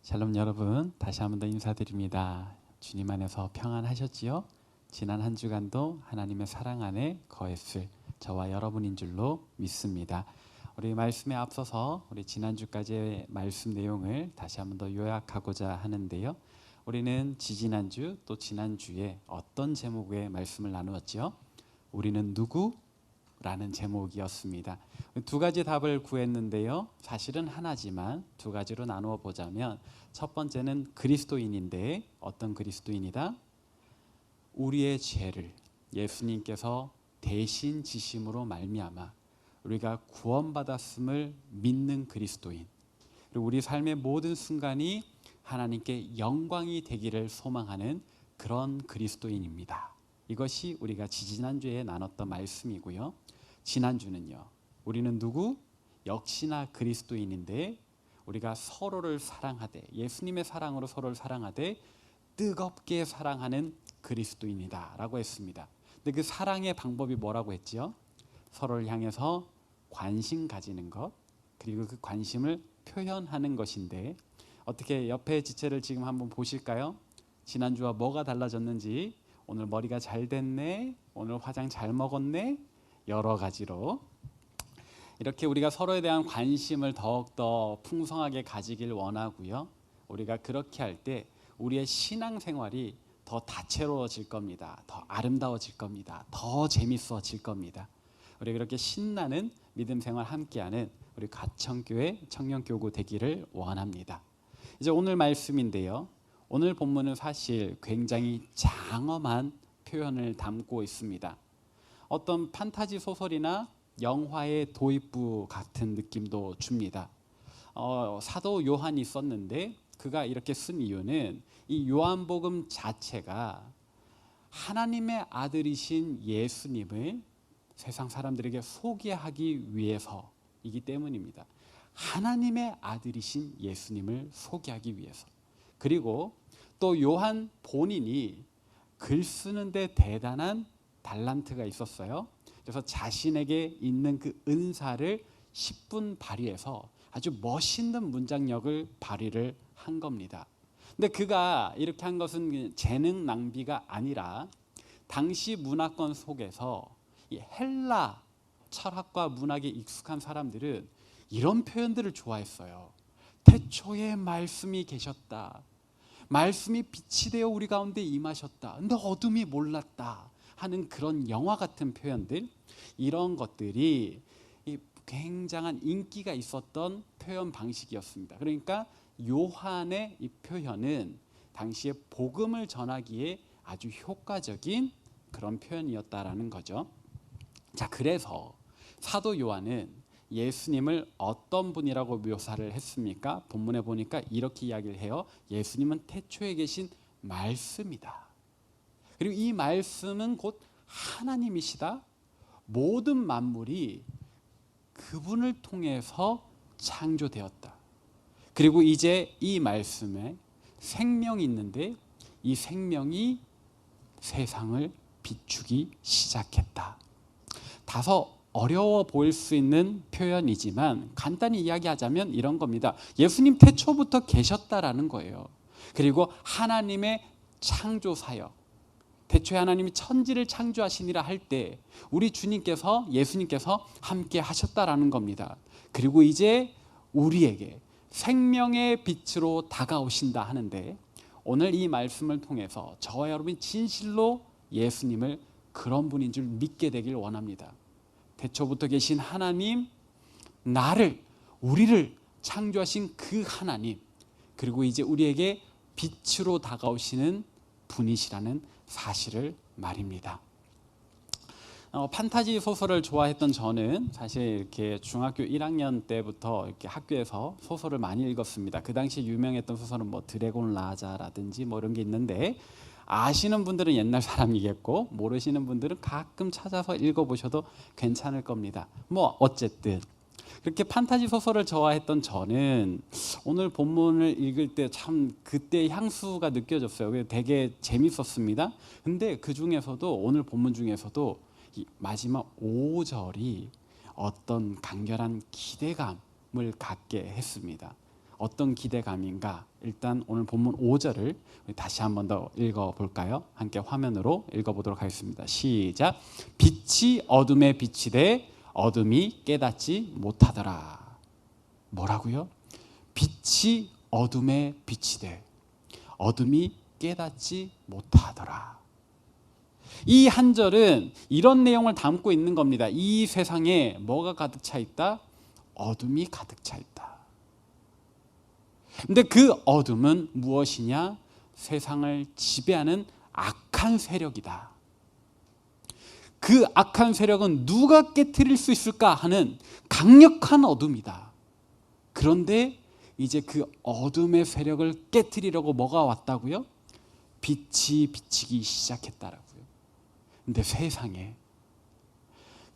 샬롬 여러분, 다시 한 번 더 인사드립니다. 주님 안에서 평안하셨지요? 지난 한 주간도 하나님의 사랑 안에 거했을 저와 여러분인 줄로 믿습니다. 우리 말씀에 앞서서 우리 지난주까지의 말씀 내용을 다시 한 번 더 요약하고자 하는데요. 우리는 지지난주 또 지난주에 어떤 제목의 말씀을 나누었지요? 우리는 누구? 라는 제목이었습니다. 두 가지 답을 구했는데요. 사실은 하나지만 두 가지로 나누어 보자면 첫 번째는 그리스도인인데 어떤 그리스도인이다? 우리의 죄를 예수님께서 대신 지심으로 말미암아 우리가 구원받았음을 믿는 그리스도인, 그리고 우리 삶의 모든 순간이 하나님께 영광이 되기를 소망하는 그런 그리스도인입니다. 이것이 우리가 지지난주에 나눴던 말씀이고요. 지난주는요, 우리는 누구? 역시나 그리스도인인데 우리가 서로를 사랑하되 예수님의 사랑으로 서로를 사랑하되 뜨겁게 사랑하는 그리스도인이다 라고 했습니다. 근데 그 사랑의 방법이 뭐라고 했지요? 서로를 향해서 관심 가지는 것, 그리고 그 관심을 표현하는 것인데, 어떻게 옆에 지체를 지금 한번 보실까요? 지난주와 뭐가 달라졌는지. 오늘 머리가 잘 됐네, 오늘 화장 잘 먹었네, 여러 가지로 이렇게 우리가 서로에 대한 관심을 더욱더 풍성하게 가지길 원하고요. 우리가 그렇게 할 때 우리의 신앙생활이 더 다채로워질 겁니다. 더 아름다워질 겁니다. 더 재밌어질 겁니다. 우리 그렇게 신나는 믿음 생활 함께하는 우리 가천교회 청년교구 되기를 원합니다. 이제 오늘 말씀인데요. 오늘 본문은 사실 굉장히 장엄한 표현을 담고 있습니다. 어떤 판타지 소설이나 영화의 도입부 같은 느낌도 줍니다. 사도 요한이 썼는데 그가 이렇게 쓴 이유는 이 요한복음 자체가 하나님의 아들이신 예수님을 세상 사람들에게 소개하기 위해서이기 때문입니다. 하나님의 아들이신 예수님을 소개하기 위해서. 그리고 또 요한 본인이 글 쓰는데 대단한 달란트가 있었어요. 그래서 자신에게 있는 그 은사를 10분 발휘해서 아주 멋있는 문장력을 발휘를 한 겁니다. 근데 그가 이렇게 한 것은 재능 낭비가 아니라 당시 문화권 속에서 이 헬라 철학과 문학에 익숙한 사람들은 이런 표현들을 좋아했어요. 태초에 말씀이 계셨다. 말씀이 빛이 되어 우리 가운데 임하셨다. 근데 어둠이 몰랐다 하는 그런 영화 같은 표현들, 이런 것들이 굉장한 인기가 있었던 표현 방식이었습니다. 그러니까 요한의 이 표현은 당시에 복음을 전하기에 아주 효과적인 그런 표현이었다라는 거죠. 자, 그래서 사도 요한은 예수님을 어떤 분이라고 묘사를 했습니까? 본문에 보니까 이렇게 이야기를 해요. 예수님은 태초에 계신 말씀이다. 그리고 이 말씀은 곧 하나님이시다. 모든 만물이 그분을 통해서 창조되었다. 그리고 이제 이 말씀에 생명이 있는데 이 생명이 세상을 비추기 시작했다. 다소 어려워 보일 수 있는 표현이지만 간단히 이야기하자면 이런 겁니다. 예수님 태초부터 계셨다라는 거예요. 그리고 하나님의 창조 사역, 태초에 하나님이 천지를 창조하시니라 할 때 우리 주님께서, 예수님께서 함께 하셨다라는 겁니다. 그리고 이제 우리에게 생명의 빛으로 다가오신다 하는데, 오늘 이 말씀을 통해서 저와 여러분이 진실로 예수님을 그런 분인 줄 믿게 되길 원합니다. 태초부터 계신 하나님, 나를, 우리를 창조하신 그 하나님, 그리고 이제 우리에게 빛으로 다가오시는 분이시라는 사실을 말입니다. 판타지 소설을 좋아했던 저는 사실 이렇게 중학교 1학년 때부터 이렇게 학교에서 소설을 많이 읽었습니다. 그 당시 유명했던 소설은 뭐 드래곤 라자라든지 뭐 이런 게 있는데, 아시는 분들은 옛날 사람이겠고 모르시는 분들은 가끔 찾아서 읽어보셔도 괜찮을 겁니다. 뭐 어쨌든 그렇게 판타지 소설을 좋아했던 저는 오늘 본문을 읽을 때 참 그때의 향수가 느껴졌어요. 되게 재밌었습니다. 근데 그 중에서도 오늘 본문 중에서도 이 마지막 5절이 어떤 강렬한 기대감을 갖게 했습니다. 어떤 기대감인가? 일단 오늘 본문 5절을 다시 한 번 더 읽어볼까요? 함께 화면으로 읽어보도록 하겠습니다. 시작. 빛이 어둠에 비치되 어둠이 깨닫지 못하더라. 뭐라고요? 빛이 어둠에 비치되 어둠이 깨닫지 못하더라. 이 한 절은 이런 내용을 담고 있는 겁니다. 이 세상에 뭐가 가득 차 있다? 어둠이 가득 차 있다. 근데 그 어둠은 무엇이냐? 세상을 지배하는 악한 세력이다. 그 악한 세력은 누가 깨트릴 수 있을까 하는 강력한 어둠이다. 그런데 이제 그 어둠의 세력을 깨트리려고 뭐가 왔다고요? 빛이 비치기 시작했다라고요. 근데 세상에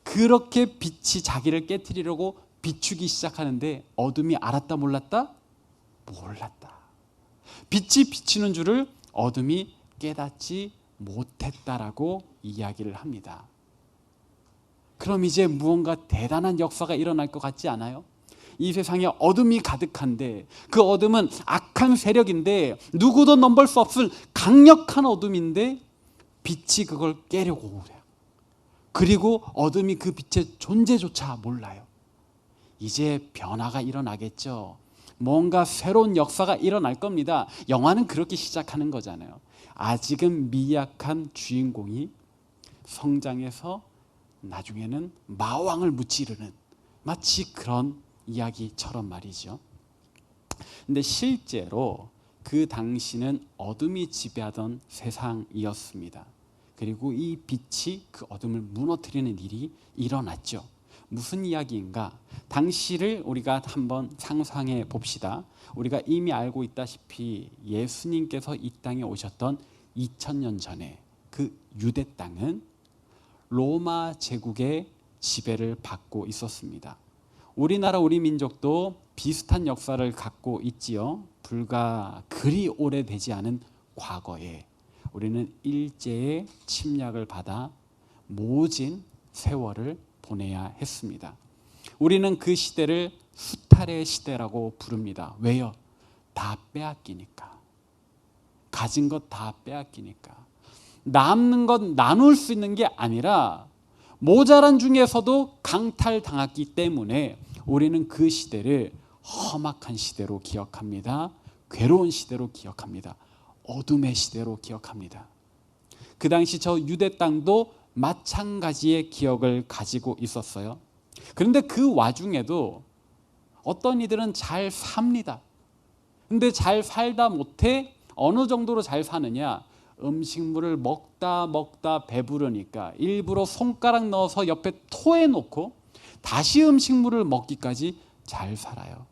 그렇게 빛이 자기를 깨트리려고 비추기 시작하는데 어둠이 알았다 몰랐다? 몰랐다. 빛이 비치는 줄을 어둠이 깨닫지 못했다라고 이야기를 합니다. 그럼 이제 무언가 대단한 역사가 일어날 것 같지 않아요? 이 세상에 어둠이 가득한데 그 어둠은 악한 세력인데 누구도 넘볼 수 없을 강력한 어둠인데 빛이 그걸 깨려고 그래요. 그리고 어둠이 그 빛의 존재조차 몰라요. 이제 변화가 일어나겠죠. 뭔가 새로운 역사가 일어날 겁니다. 영화는 그렇게 시작하는 거잖아요. 아직은 미약한 주인공이 성장해서 나중에는 마왕을 무찌르는 마치 그런 이야기처럼 말이죠. 근데 실제로 그 당시는 어둠이 지배하던 세상이었습니다. 그리고 이 빛이 그 어둠을 무너뜨리는 일이 일어났죠. 무슨 이야기인가? 당시를 우리가 한번 상상해 봅시다. 우리가 이미 알고 있다시피 예수님께서 이 땅에 오셨던 2000년 전에 그 유대 땅은 로마 제국의 지배를 받고 있었습니다. 우리나라 우리 민족도 비슷한 역사를 갖고 있지요. 불과 그리 오래되지 않은 과거에 우리는 일제의 침략을 받아 모진 세월을 보내야 했습니다. 우리는 그 시대를 수탈의 시대라고 부릅니다. 왜요? 다 빼앗기니까. 가진 것 다 빼앗기니까. 남는 것 나눌 수 있는 게 아니라 모자란 중에서도 강탈당했기 때문에 우리는 그 시대를 험악한 시대로 기억합니다. 괴로운 시대로 기억합니다. 어둠의 시대로 기억합니다. 그 당시 저 유대 땅도 마찬가지의 기억을 가지고 있었어요. 그런데 그 와중에도 어떤 이들은 잘 삽니다. 근데 잘 살다 못해 어느 정도로 잘 사느냐? 음식물을 먹다 배부르니까 일부러 손가락 넣어서 옆에 토해놓고 다시 음식물을 먹기까지 잘 살아요.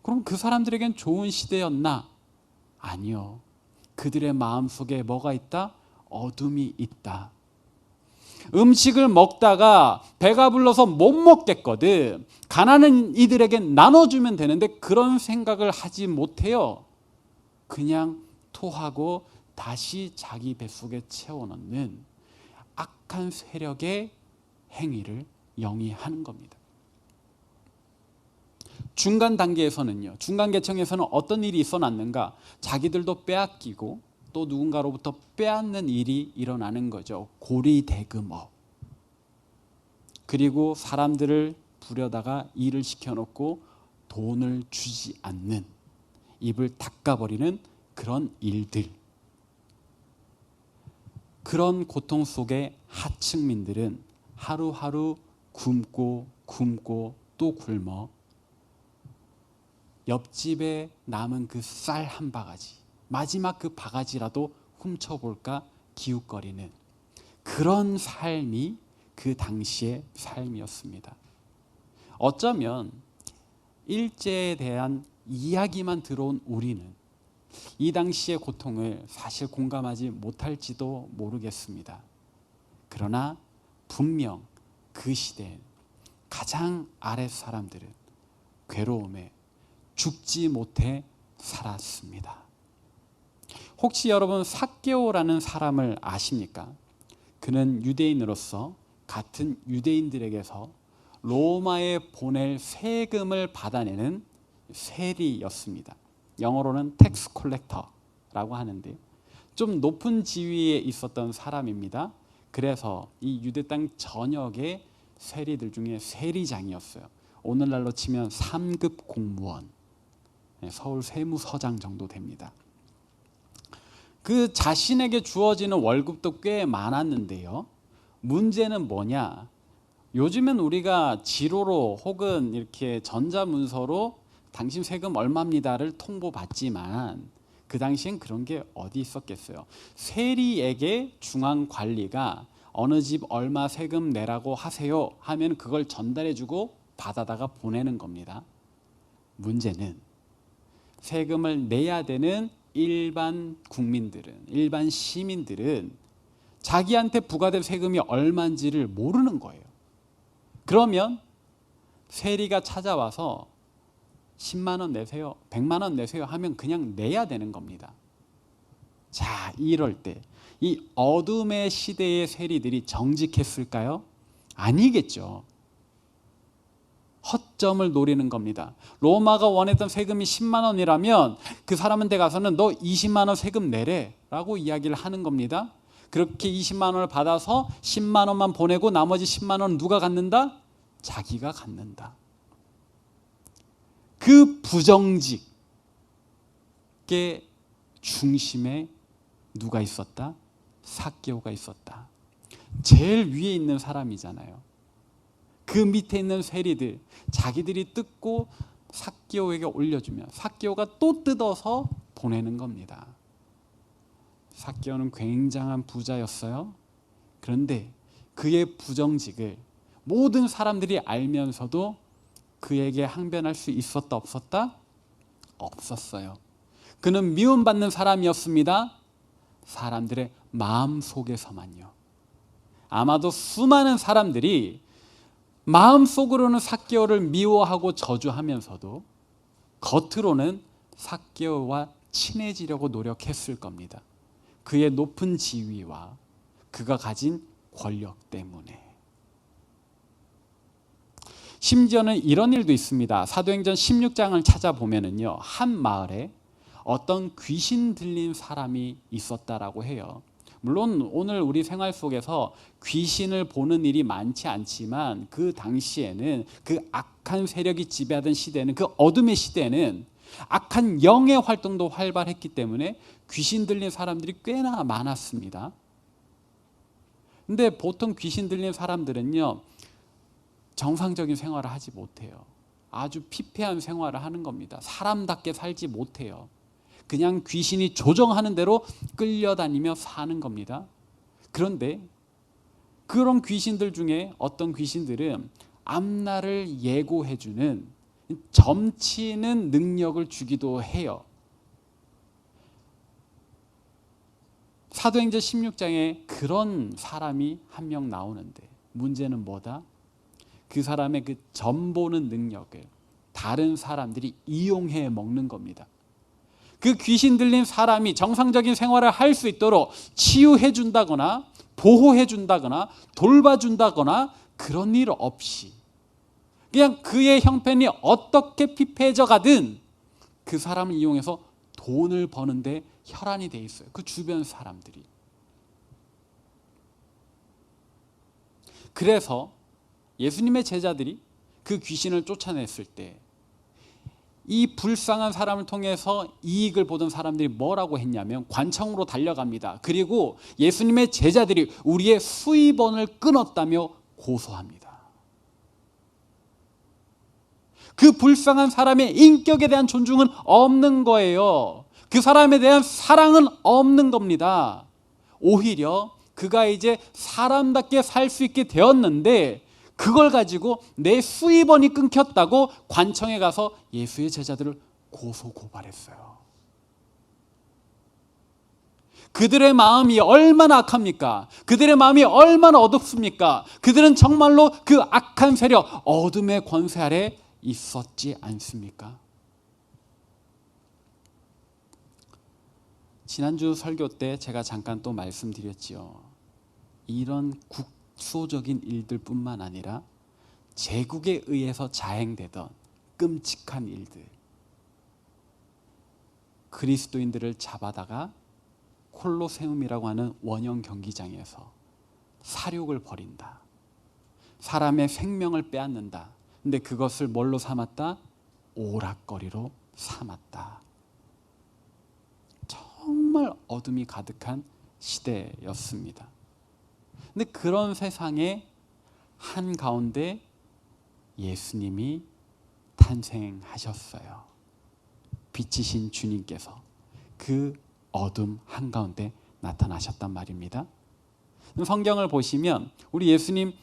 그럼 그 사람들에겐 좋은 시대였나? 아니요. 그들의 마음속에 뭐가 있다? 어둠이 있다. 음식을 먹다가 배가 불러서 못 먹겠거든. 가난한 이들에겐 나눠주면 되는데 그런 생각을 하지 못해요. 그냥 토하고 다시 자기 뱃속에 채워넣는 악한 세력의 행위를 영위하는 겁니다. 중간 단계에서는요. 중간 계층에서는 어떤 일이 있어놨는가? 자기들도 빼앗기고 또 누군가로부터 빼앗는 일이 일어나는 거죠. 고리대금업. 그리고 사람들을 부려다가 일을 시켜놓고 돈을 주지 않는, 입을 닦아버리는 그런 일들. 그런 고통 속에 하층민들은 하루하루 굶고 또 굶어 옆집에 남은 그 쌀 한 바가지, 마지막 그 바가지라도 훔쳐볼까 기웃거리는 그런 삶이 그 당시의 삶이었습니다. 어쩌면 일제에 대한 이야기만 들어온 우리는 이 당시의 고통을 사실 공감하지 못할지도 모르겠습니다. 그러나 분명 그 시대에 가장 아랫 사람들은 괴로움에 죽지 못해 살았습니다. 혹시 여러분 삭개오라는 사람을 아십니까? 그는 유대인으로서 같은 유대인들에게서 로마에 보낼 세금을 받아내는 세리였습니다. 영어로는 텍스 콜렉터라고 하는데 좀 높은 지위에 있었던 사람입니다. 그래서 이 유대 땅 전역의 세리들 중에 세리장이었어요. 오늘날로 치면 3급 공무원, 서울 세무서장 정도 됩니다. 그 자신에게 주어지는 월급도 꽤 많았는데요. 문제는 뭐냐? 요즘은 우리가 지로로 혹은 이렇게 전자문서로 당신 세금 얼마입니다를 통보받지만 그 당시엔 그런 게 어디 있었겠어요. 세리에게 중앙관리가 어느 집 얼마 세금 내라고 하세요 하면 그걸 전달해주고 받아다가 보내는 겁니다. 문제는 세금을 내야 되는 일반 국민들은, 일반 시민들은 자기한테 부과된 세금이 얼마인지를 모르는 거예요. 그러면 세리가 찾아와서 10만 원 내세요, 100만 원 내세요 하면 그냥 내야 되는 겁니다. 자, 이럴 때 이 어둠의 시대의 세리들이 정직했을까요? 아니겠죠. 허점을 노리는 겁니다. 로마가 원했던 세금이 10만 원이라면 그 사람한테 가서는 너 20만 원 세금 내래 라고 이야기를 하는 겁니다. 그렇게 20만 원을 받아서 10만 원만 보내고 나머지 10만 원은 누가 갖는다? 자기가 갖는다. 그 부정직의 중심에 누가 있었다? 삭개오가 있었다. 제일 위에 있는 사람이잖아요. 그 밑에 있는 세리들, 자기들이 뜯고 삭개오에게 올려주면 삭개오가 또 뜯어서 보내는 겁니다. 삭개오는 굉장한 부자였어요. 그런데 그의 부정직을 모든 사람들이 알면서도 그에게 항변할 수 있었다 없었다? 없었어요. 그는 미움받는 사람이었습니다. 사람들의 마음속에서만요. 아마도 수많은 사람들이 마음속으로는 삭개오를 미워하고 저주하면서도 겉으로는 삭개오와 친해지려고 노력했을 겁니다. 그의 높은 지위와 그가 가진 권력 때문에. 심지어는 이런 일도 있습니다. 사도행전 16장을 찾아보면은요, 한 마을에 어떤 귀신 들린 사람이 있었다라고 해요. 물론 오늘 우리 생활 속에서 귀신을 보는 일이 많지 않지만 그 당시에는, 그 악한 세력이 지배하던 시대는, 그 어둠의 시대는 악한 영의 활동도 활발했기 때문에 귀신 들린 사람들이 꽤나 많았습니다. 근데 보통 귀신 들린 사람들은요, 정상적인 생활을 하지 못해요. 아주 피폐한 생활을 하는 겁니다. 사람답게 살지 못해요. 그냥 귀신이 조정하는 대로 끌려다니며 사는 겁니다. 그런데 그런 귀신들 중에 어떤 귀신들은 앞날을 예고해주는, 점치는 능력을 주기도 해요. 사도행전 16장에 그런 사람이 한 명 나오는데 문제는 뭐다? 그 사람의 그 점보는 능력을 다른 사람들이 이용해 먹는 겁니다. 그 귀신 들린 사람이 정상적인 생활을 할 수 있도록 치유해 준다거나 보호해 준다거나 돌봐준다거나 그런 일 없이 그냥 그의 형편이 어떻게 피폐해져 가든 그 사람을 이용해서 돈을 버는데 혈안이 돼 있어요. 그 주변 사람들이. 그래서 예수님의 제자들이 그 귀신을 쫓아냈을 때 이 불쌍한 사람을 통해서 이익을 보던 사람들이 뭐라고 했냐면 관청으로 달려갑니다. 그리고 예수님의 제자들이 우리의 수입원을 끊었다며 고소합니다. 그 불쌍한 사람의 인격에 대한 존중은 없는 거예요. 그 사람에 대한 사랑은 없는 겁니다. 오히려 그가 이제 사람답게 살 수 있게 되었는데 그걸 가지고 내 수입원이 끊겼다고 관청에 가서 예수의 제자들을 고소고발했어요. 그들의 마음이 얼마나 악합니까? 그들의 마음이 얼마나 어둡습니까? 그들은 정말로 그 악한 세력, 어둠의 권세 아래 있었지 않습니까? 지난주 설교 때 제가 잠깐 또 말씀드렸지요. 이런 국소적인 일들뿐만 아니라 제국에 의해서 자행되던 끔찍한 일들, 그리스도인들을 잡아다가 콜로세움이라고 하는 원형 경기장에서 사륙을 벌인다. 사람의 생명을 빼앗는다. 근데 그것을 뭘로 삼았다? 오락거리로 삼았다. 정말 어둠이 가득한 시대였습니다. 근데 그런 세상에 한가운데 예수님이 탄생하셨어요. 빛이신 주님께서 그 어둠 한가운데 나타나셨단 말입니다. 성경을 보시면 우리 예수님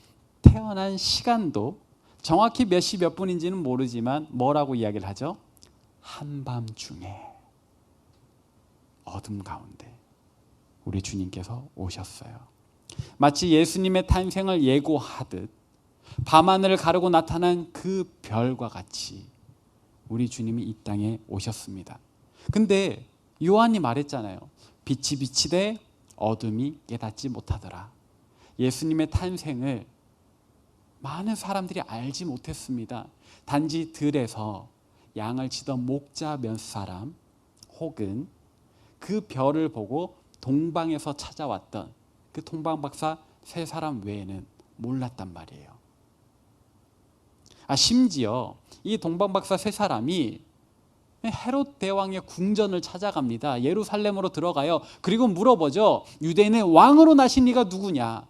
태어난 시간도 정확히 몇 시 몇 분인지는 모르지만 뭐라고 이야기를 하죠? 한밤중에 어둠 가운데 우리 주님께서 오셨어요. 마치 예수님의 탄생을 예고하듯 밤하늘을 가르고 나타난 그 별과 같이 우리 주님이 이 땅에 오셨습니다. 근데 요한이 말했잖아요. 빛이 비치되 어둠이 깨닫지 못하더라. 예수님의 탄생을 많은 사람들이 알지 못했습니다. 단지 들에서 양을 치던 목자 몇 사람 혹은 그 별을 보고 동방에서 찾아왔던 그 동방박사 세 사람 외에는 몰랐단 말이에요. 심지어 이 동방박사 세 사람이 헤롯 대왕의 궁전을 찾아갑니다. 예루살렘으로 들어가요. 그리고 물어보죠. 유대인의 왕으로 나신 이가 누구냐?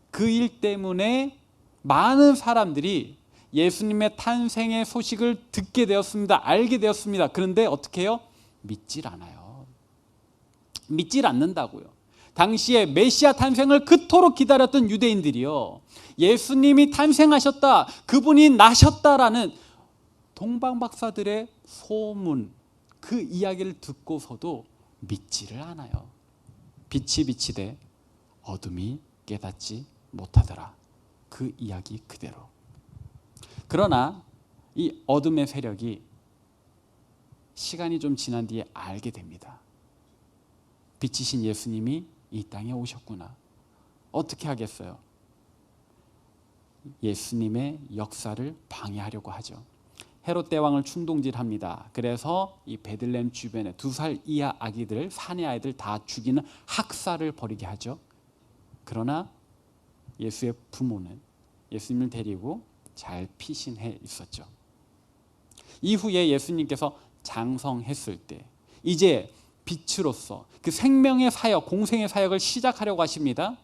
그 일 때문에 많은 사람들이 예수님의 탄생의 소식을 듣게 되었습니다. 알게 되었습니다. 그런데 어떻게 해요? 믿질 않아요. 믿질 않는다고요. 당시에 메시아 탄생을 그토록 기다렸던 유대인들이요, 예수님이 탄생하셨다, 그분이 나셨다라는 동방박사들의 소문, 그 이야기를 듣고서도 믿지를 않아요. 빛이 비치되 어둠이 깨닫지 못하더라. 그 이야기 그대로. 그러나 이 어둠의 세력이 시간이 좀 지난 뒤에 알게 됩니다. 빛이신 예수님이 이 땅에 오셨구나. 어떻게 하겠어요? 예수님의 역사를 방해하려고 하죠. 헤롯 대왕을 충동질합니다. 그래서 이 베들레헴 주변에 2살 이하 아기들, 사내 아이들 다 죽이는 학살을 벌이게 하죠. 그러나 예수의 부모는 예수님을 데리고 잘 피신해 있었죠. 이후에 예수님께서 장성했을 때 이제 빛으로서 그 생명의 사역, 공생의 사역을 시작하려고 하십니다.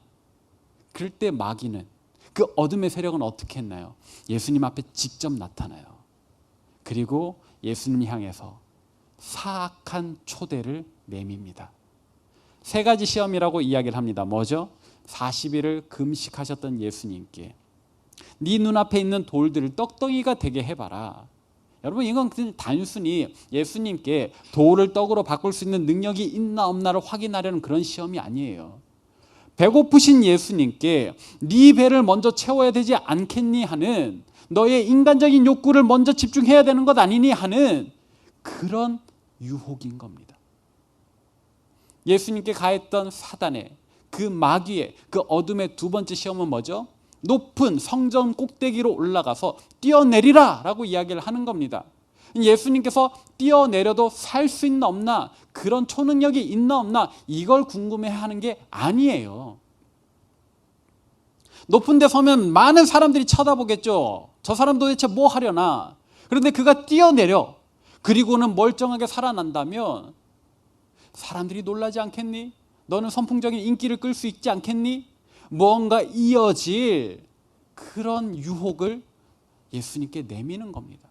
그럴 때 마귀는, 그 어둠의 세력은 어떻게 했나요? 예수님 앞에 직접 나타나요. 그리고 예수님을 향해서 사악한 초대를 내밉니다. 3가지 시험이라고 이야기를 합니다. 뭐죠? 40일을 금식하셨던 예수님께 네 눈앞에 있는 돌들을 떡덩이가 되게 해봐라. 여러분, 이건 그냥 단순히 예수님께 돌을 떡으로 바꿀 수 있는 능력이 있나 없나를 확인하려는 그런 시험이 아니에요. 배고프신 예수님께 네 배를 먼저 채워야 되지 않겠니 하는, 너의 인간적인 욕구를 먼저 집중해야 되는 것 아니니 하는 그런 유혹인 겁니다. 예수님께 가했던 사단의, 그 마귀의, 그 어둠의 2번째 시험은 뭐죠? 높은 성전 꼭대기로 올라가서 뛰어내리라 라고 이야기를 하는 겁니다. 예수님께서 뛰어내려도 살 수 있나 없나, 그런 초능력이 있나 없나, 이걸 궁금해하는 게 아니에요. 높은 데 서면 많은 사람들이 쳐다보겠죠. 저 사람 도대체 뭐 하려나. 그런데 그가 뛰어내려 그리고는 멀쩡하게 살아난다면 사람들이 놀라지 않겠니? 너는 선풍적인 인기를 끌 수 있지 않겠니? 뭔가 이어질 그런 유혹을 예수님께 내미는 겁니다.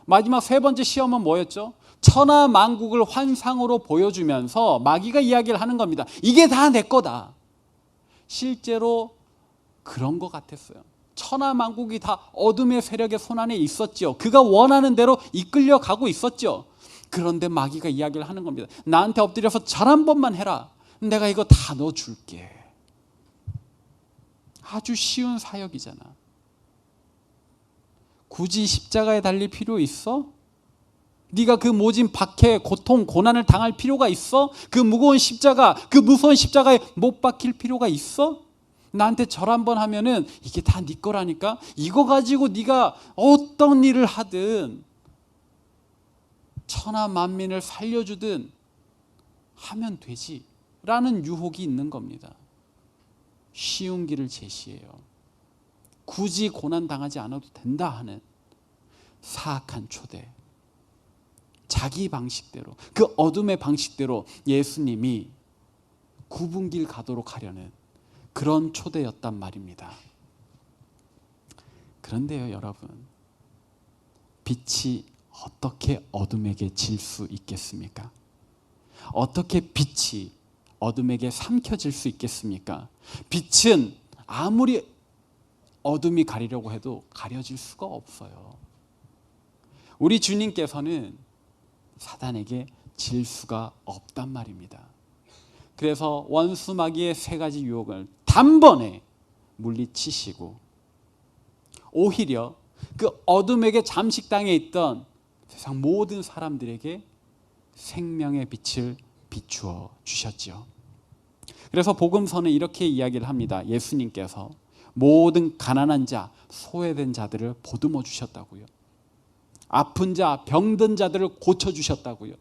마지막 3번째 시험은 뭐였죠? 천하만국을 환상으로 보여주면서 마귀가 이야기를 하는 겁니다. 이게 다 내 거다. 실제로 그런 것 같았어요. 천하만국이 다 어둠의 세력의 손안에 있었죠. 그가 원하는 대로 이끌려 가고 있었죠. 그런데 마귀가 이야기를 하는 겁니다. 나한테 엎드려서 절 한 번만 해라. 내가 이거 다 넣어줄게. 아주 쉬운 사역이잖아. 굳이 십자가에 달릴 필요 있어? 네가 그 모진 박해, 고통, 고난을 당할 필요가 있어? 그 무거운 십자가, 그 무서운 십자가에 못 박힐 필요가 있어? 나한테 절 한 번 하면은 이게 다 네 거라니까? 이거 가지고 네가 어떤 일을 하든 천하 만민을 살려주든 하면 되지라는 유혹이 있는 겁니다. 쉬운 길을 제시해요. 굳이 고난당하지 않아도 된다 하는 사악한 초대. 자기 방식대로, 그 어둠의 방식대로 예수님이 굽은 길 가도록 하려는 그런 초대였단 말입니다. 그런데요, 여러분, 빛이 어떻게 어둠에게 질 수 있겠습니까? 어떻게 빛이 어둠에게 삼켜질 수 있겠습니까? 빛은 아무리 어둠이 가리려고 해도 가려질 수가 없어요. 우리 주님께서는 사단에게 질 수가 없단 말입니다. 그래서 원수 마귀의 세 가지 유혹을 단번에 물리치시고 오히려 그 어둠에게 잠식당해 있던 세상 모든 사람들에게 생명의 빛을 비추어 주셨지요. 그래서 복음서는 이렇게 이야기를 합니다. 예수님께서 모든 가난한 자, 소외된 자들을 보듬어 주셨다고요. 아픈 자, 병든 자들을 고쳐주셨다고요.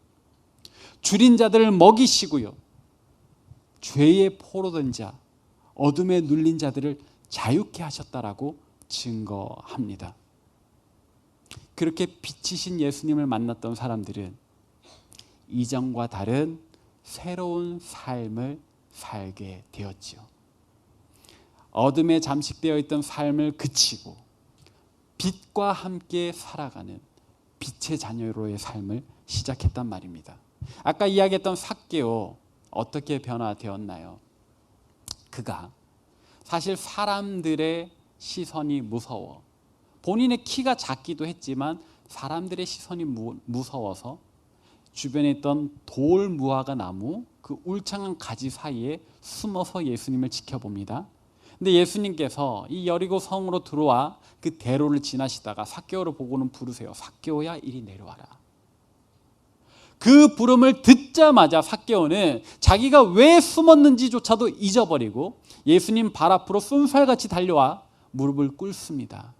줄인 자들을 먹이시고요. 죄에 포로된 자, 어둠에 눌린 자들을 자유케 하셨다라고 증거합니다. 그렇게 빛이신 예수님을 만났던 사람들은 이전과 다른 새로운 삶을 살게 되었지요. 어둠에 잠식되어 있던 삶을 그치고 빛과 함께 살아가는 빛의 자녀로의 삶을 시작했단 말입니다. 아까 이야기했던 삭개오 어떻게 변화되었나요? 그가 사실 사람들의 시선이 무서워, 본인의 키가 작기도 했지만 사람들의 시선이 무서워서 주변에 있던 돌 무화과 나무 그 울창한 가지 사이에 숨어서 예수님을 지켜봅니다. 근데 예수님께서 이 여리고 성으로 들어와 그 대로를 지나시다가 삭개오를 보고는 부르세요. 삭개오야, 이리 내려와라. 그 부름을 듣자마자 삭개오는 자기가 왜 숨었는지조차도 잊어버리고 예수님 발 앞으로 쏜살같이 달려와 무릎을 꿇습니다.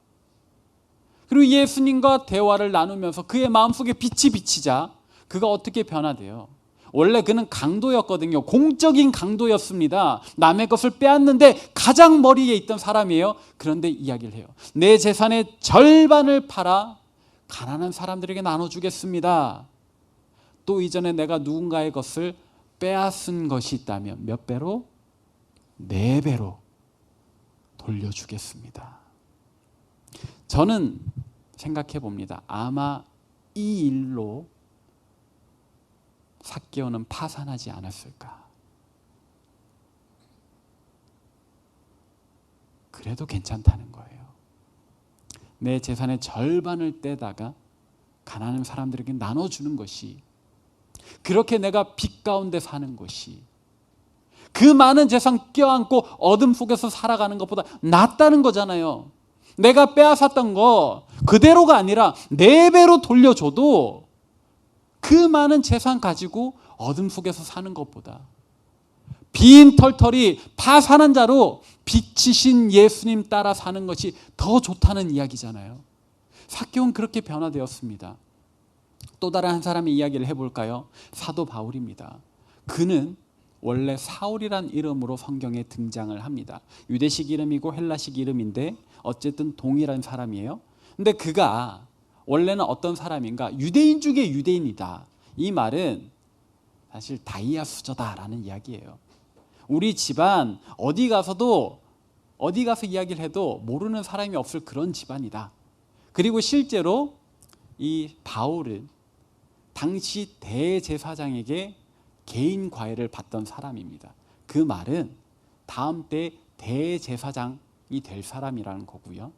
그리고 예수님과 대화를 나누면서 그의 마음속에 빛이 비치자 그가 어떻게 변화돼요? 원래 그는 강도였거든요. 공적인 강도였습니다. 남의 것을 빼앗는데 가장 머리에 있던 사람이에요. 그런데 이야기를 해요. 내 재산의 절반을 팔아 가난한 사람들에게 나눠주겠습니다. 또 이전에 내가 누군가의 것을 빼앗은 것이 있다면 몇 배로? 4배로 돌려주겠습니다. 저는 생각해 봅니다. 아마 이 일로 삭개오는 파산하지 않았을까. 그래도 괜찮다는 거예요. 내 재산의 절반을 떼다가 가난한 사람들에게 나눠주는 것이, 그렇게 내가 빛 가운데 사는 것이, 그 많은 재산 껴안고 어둠 속에서 살아가는 것보다 낫다는 거잖아요. 내가 빼앗았던 거 그대로가 아니라 4배로 돌려줘도 그 많은 재산 가지고 어둠 속에서 사는 것보다 빈 털털이 파산한 자로 빛이신 예수님 따라 사는 것이 더 좋다는 이야기잖아요. 삭개오는 그렇게 변화되었습니다. 또 다른 한 사람의 이야기를 해볼까요? 사도 바울입니다. 그는 원래 사울이란 이름으로 성경에 등장을 합니다. 유대식 이름이고 헬라식 이름인데 어쨌든 동일한 사람이에요. 근데 그가 원래는 어떤 사람인가? 유대인 중에 유대인이다. 이 말은 사실 다이아 수저다라는 이야기예요. 우리 집안 어디 가서 이야기를 해도 모르는 사람이 없을 그런 집안이다. 그리고 실제로 이 바울은 당시 대제사장에게 개인 과외를 받던 사람입니다. 그 말은 다음 때 대제사장이 될 사람이라는 거고요.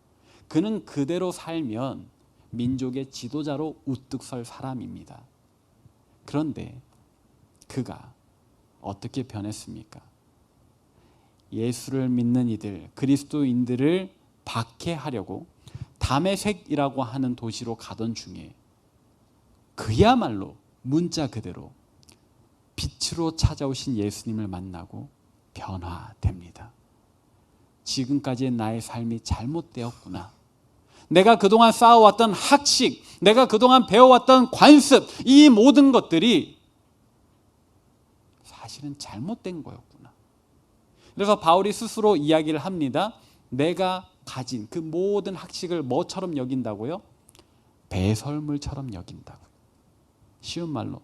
그는 그대로 살면 민족의 지도자로 우뚝 설 사람입니다. 그런데 그가 어떻게 변했습니까? 예수를 믿는 이들, 그리스도인들을 박해하려고 다메섹이라고 하는 도시로 가던 중에 그야말로 문자 그대로 빛으로 찾아오신 예수님을 만나고 변화됩니다. 지금까지의 나의 삶이 잘못되었구나. 내가 그동안 쌓아왔던 학식, 내가 그동안 배워왔던 관습, 이 모든 것들이 사실은 잘못된 거였구나. 그래서 바울이 스스로 이야기를 합니다. 내가 가진 그 모든 학식을 뭐처럼 여긴다고요? 배설물처럼 여긴다고. 쉬운 말로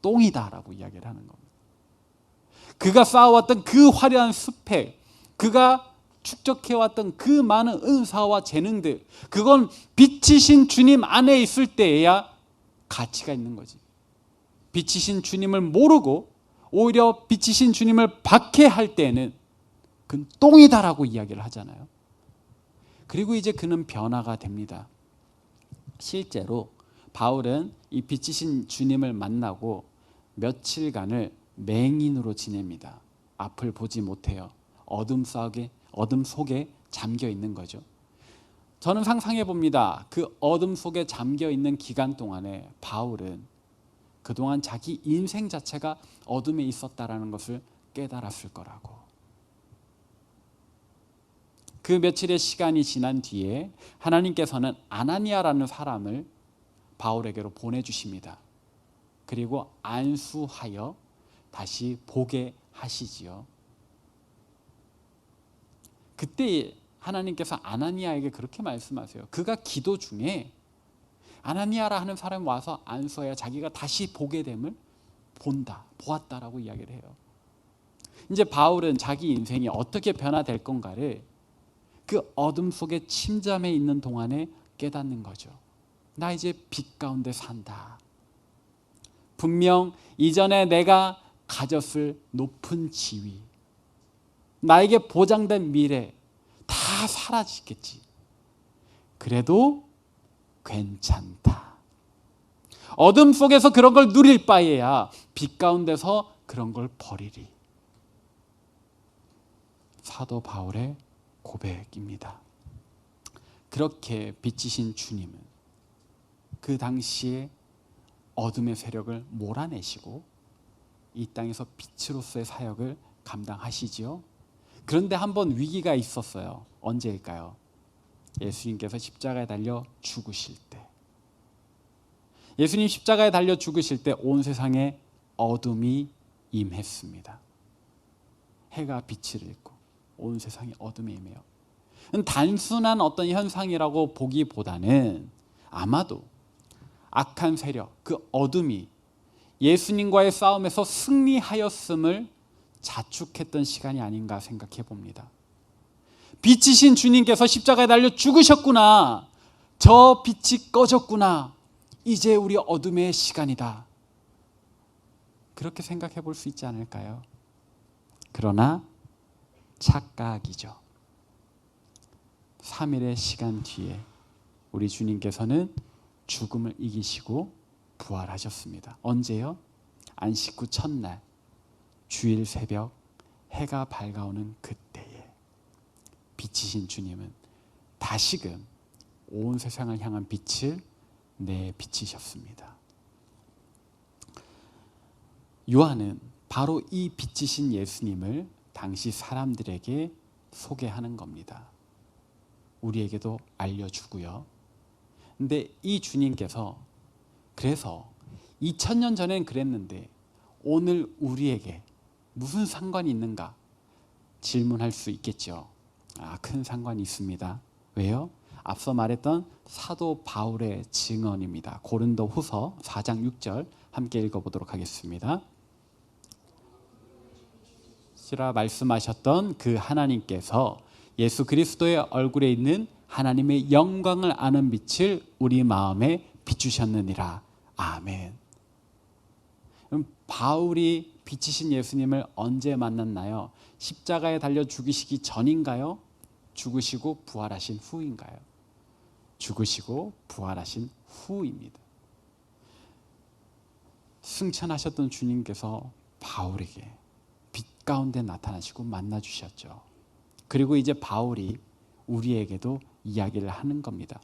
똥이다라고 이야기를 하는 겁니다. 그가 쌓아왔던 그 화려한 스펙, 그가 축적해왔던 그 많은 은사와 재능들, 그건 빛이신 주님 안에 있을 때에야 가치가 있는 거지. 빛이신 주님을 모르고 오히려 빛이신 주님을 박해할 때에는 그건 똥이다라고 이야기를 하잖아요. 그리고 이제 그는 변화가 됩니다. 실제로 바울은 이 빛이신 주님을 만나고 며칠간을 맹인으로 지냅니다. 앞을 보지 못해요. 어둠 속에 잠겨 있는 거죠. 저는 상상해 봅니다. 그 어둠 속에 잠겨 있는 기간 동안에 바울은 그동안 자기 인생 자체가 어둠에 있었다라는 것을 깨달았을 거라고. 그 며칠의 시간이 지난 뒤에 하나님께서는 아나니아라는 사람을 바울에게로 보내주십니다. 그리고 안수하여 다시 보게 하시지요. 그때 하나님께서 아나니아에게 그렇게 말씀하세요. 그가 기도 중에 아나니아라 하는 사람이 와서 안수하여 자기가 다시 보게 됨을 보았다라고 이야기를 해요. 이제 바울은 자기 인생이 어떻게 변화될 건가를 그 어둠 속에 침잠해 있는 동안에 깨닫는 거죠. 나 이제 빛 가운데 산다. 분명 이전에 내가 가졌을 높은 지위, 나에게 보장된 미래 다 사라지겠지. 그래도 괜찮다. 어둠 속에서 그런 걸 누릴 바에야 빛 가운데서 그런 걸 버리리. 사도 바울의 고백입니다. 그렇게 빛이신 주님은 그 당시에 어둠의 세력을 몰아내시고 이 땅에서 빛으로서의 사역을 감당하시지요. 그런데 한번 위기가 있었어요. 언제일까요? 예수님께서 십자가에 달려 죽으실 때. 예수님 십자가에 달려 죽으실 때 온 세상에 어둠이 임했습니다. 해가 빛을 잃고 온 세상이 어둠에 임해요. 단순한 어떤 현상이라고 보기보다는 아마도 악한 세력, 그 어둠이 예수님과의 싸움에서 승리하였음을 자축했던 시간이 아닌가 생각해 봅니다. 빛이신 주님께서 십자가에 달려 죽으셨구나. 저 빛이 꺼졌구나. 이제 우리 어둠의 시간이다. 그렇게 생각해 볼 수 있지 않을까요? 그러나 착각이죠. 3일의 시간 뒤에 우리 주님께서는 죽음을 이기시고 부활하셨습니다. 언제요? 안식 후 첫날 주일 새벽 해가 밝아오는 그때에 빛이신 주님은 다시금 온 세상을 향한 빛을 내비치셨습니다. 요한은 바로 이 빛이신 예수님을 당시 사람들에게 소개하는 겁니다. 우리에게도 알려주고요. 근데 이 주님께서 그래서 2000년 전엔 그랬는데 오늘 우리에게 무슨 상관이 있는가 질문할 수 있겠죠. 큰 상관이 있습니다. 왜요? 앞서 말했던 사도 바울의 증언입니다. 고린도후서 4장 6절 함께 읽어보도록 하겠습니다. 시라 말씀하셨던 그 하나님께서 예수 그리스도의 얼굴에 있는 하나님의 영광을 아는 빛을 우리 마음에 비추셨느니라. 아멘. 그럼 바울이 빛이신 예수님을 언제 만났나요? 십자가에 달려 죽으시기 전인가요? 죽으시고 부활하신 후인가요? 죽으시고 부활하신 후입니다. 승천하셨던 주님께서 바울에게 빛 가운데 나타나시고 만나 주셨죠. 그리고 이제 바울이 우리에게도 이야기를 하는 겁니다.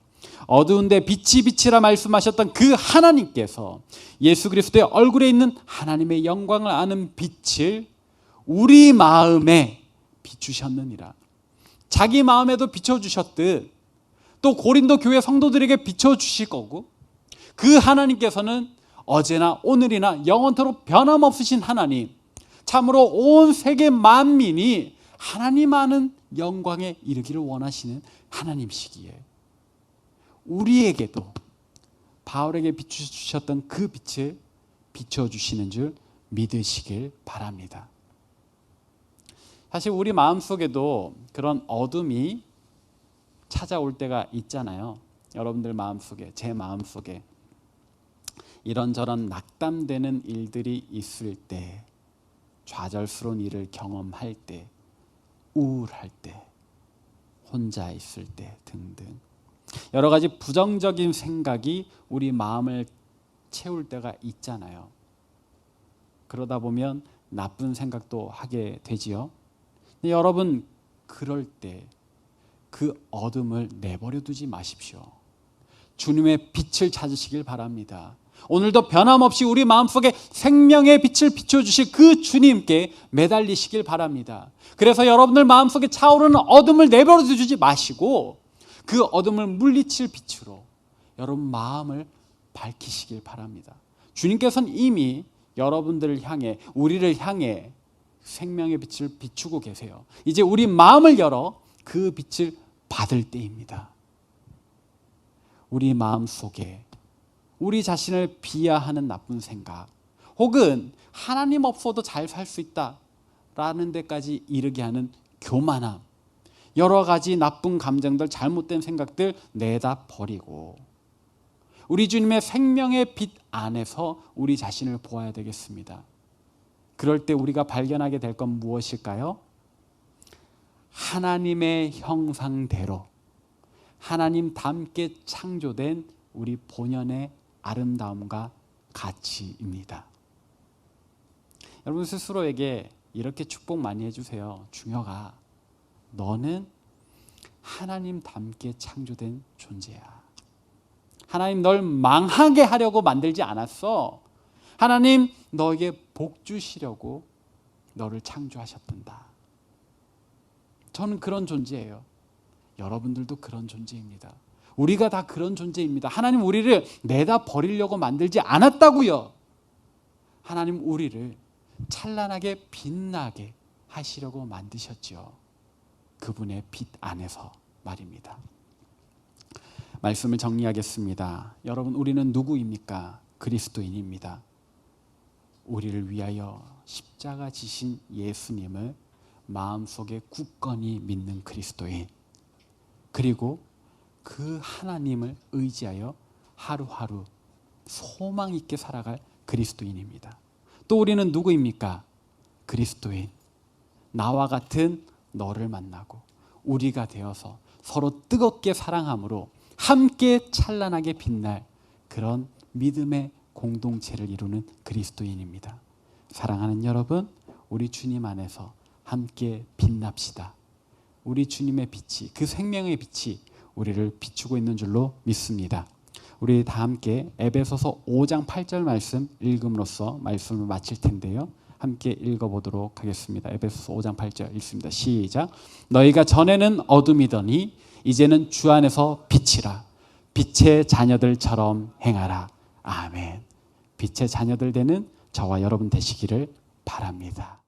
어두운데 빛이 빛이라 말씀하셨던 그 하나님께서 예수 그리스도의 얼굴에 있는 하나님의 영광을 아는 빛을 우리 마음에 비추셨느니라. 자기 마음에도 비춰주셨듯 또 고린도 교회 성도들에게 비춰주실 거고, 그 하나님께서는 어제나 오늘이나 영원토록 변함없으신 하나님, 참으로 온 세계 만민이 하나님 아는 영광에 이르기를 원하시는 하나님이시기에 우리에게도 바울에게 비추셨던 그 빛을 비춰주시는 줄 믿으시길 바랍니다. 사실 우리 마음속에도 그런 어둠이 찾아올 때가 있잖아요. 여러분들 마음속에, 제 마음속에 이런저런 낙담되는 일들이 있을 때, 좌절스러운 일을 경험할 때, 우울할 때, 혼자 있을 때 등등 여러 가지 부정적인 생각이 우리 마음을 채울 때가 있잖아요. 그러다 보면 나쁜 생각도 하게 되지요. 근데 여러분, 그럴 때 그 어둠을 내버려 두지 마십시오. 주님의 빛을 찾으시길 바랍니다. 오늘도 변함없이 우리 마음속에 생명의 빛을 비춰주실 그 주님께 매달리시길 바랍니다. 그래서 여러분들 마음속에 차오르는 어둠을 내버려 두지 마시고 그 어둠을 물리칠 빛으로 여러분 마음을 밝히시길 바랍니다. 주님께서는 이미 여러분들을 향해, 우리를 향해 생명의 빛을 비추고 계세요. 이제 우리 마음을 열어 그 빛을 받을 때입니다. 우리 마음 속에 우리 자신을 비하하는 나쁜 생각, 혹은 하나님 없어도 잘 살 수 있다라는 데까지 이르게 하는 교만함, 여러 가지 나쁜 감정들, 잘못된 생각들 내다 버리고 우리 주님의 생명의 빛 안에서 우리 자신을 보아야 되겠습니다. 그럴 때 우리가 발견하게 될 건 무엇일까요? 하나님의 형상대로 하나님답게 창조된 우리 본연의 아름다움과 가치입니다. 여러분 스스로에게 이렇게 축복 많이 해주세요. 중혁아, 너는 하나님 닮게 창조된 존재야. 하나님 널 망하게 하려고 만들지 않았어. 하나님 너에게 복 주시려고 너를 창조하셨단다. 저는 그런 존재예요. 여러분들도 그런 존재입니다. 우리가 다 그런 존재입니다. 하나님 우리를 내다 버리려고 만들지 않았다고요. 하나님 우리를 찬란하게 빛나게 하시려고 만드셨죠. 그분의 빛 안에서 말입니다. 말씀을 정리하겠습니다. 여러분, 우리는 누구입니까? 그리스도인입니다. 우리를 위하여 십자가 지신 예수님을 마음속에 굳건히 믿는 그리스도인, 그리고 그 하나님을 의지하여 하루하루 소망 있게 살아갈 그리스도인입니다. 또 우리는 누구입니까? 그리스도인. 나와 같은 너를 만나고 우리가 되어서 서로 뜨겁게 사랑함으로 함께 찬란하게 빛날 그런 믿음의 공동체를 이루는 그리스도인입니다. 사랑하는 여러분, 우리 주님 안에서 함께 빛납시다. 우리 주님의 빛이, 그 생명의 빛이 우리를 비추고 있는 줄로 믿습니다. 우리 다 함께 에베소서 5장 8절 말씀 읽음으로써 말씀을 마칠 텐데요. 함께 읽어보도록 하겠습니다. 에베소서 5장 8절 읽습니다. 시작. 너희가 전에는 어둠이더니 이제는 주 안에서 빛이라. 빛의 자녀들처럼 행하라. 아멘. 빛의 자녀들 되는 저와 여러분 되시기를 바랍니다.